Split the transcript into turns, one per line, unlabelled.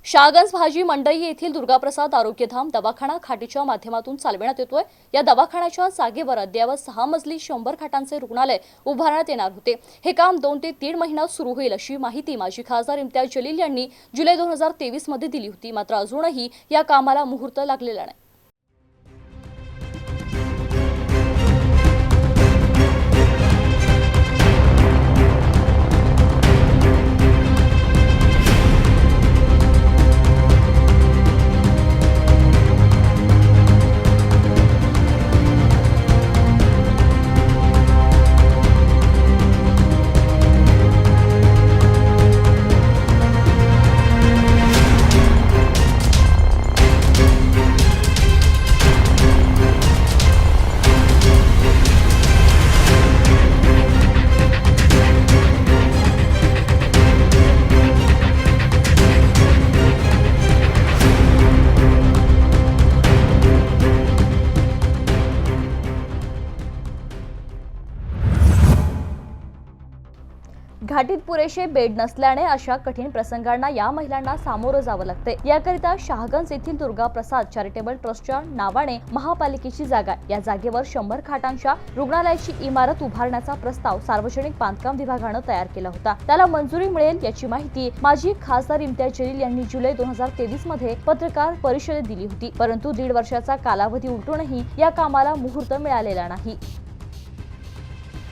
शाहगंज भाजी मंडई येथील दुर्गाप्रसाद आरोग्यधाम दवाखाना खाटीच्या माध्यमातून चालविण्यात येतोय। या दवाखान्याच्या जागेवर अद्ययावत 6 मजली 100 खाटांचे रुग्णालय उभारण्यात येणार होते। हे काम 2 ते 3 महिन्यात सुरू होईल अशी माहिती माजी खासदार इम्तियाज जलील यांनी जुलै 2023 मध्ये दिली होती। मात्र अजूनही या कामाला मुहूर्त लागलेला नाही। घाटीत पुरेसे बेड नसल्याने अशा कठीण प्रसंगांना या महिलांना सामोरं जावं लागते। याकरिता शाहगंज येथील दुर्गाप्रसाद चॅरिटेबल ट्रस्टच्या नावाने महापालिकेची जागा, या जागेवर 100 खाटांच्या रुग्णालयाची इमारत उभारण्याचा प्रस्ताव सार्वजनिक बांधकाम विभागाने तयार केला होता। त्याला मंजुरी मिळेल याची माहिती माजी खासदार इम्तियाज जलील यांनी जुलै 2023 मध्ये पत्रकार परिषदेत दिली होती। परंतु 1.5 वर्षाचा कालावधी उलटूनही या कामाला मुहूर्त मिळालेला नाही।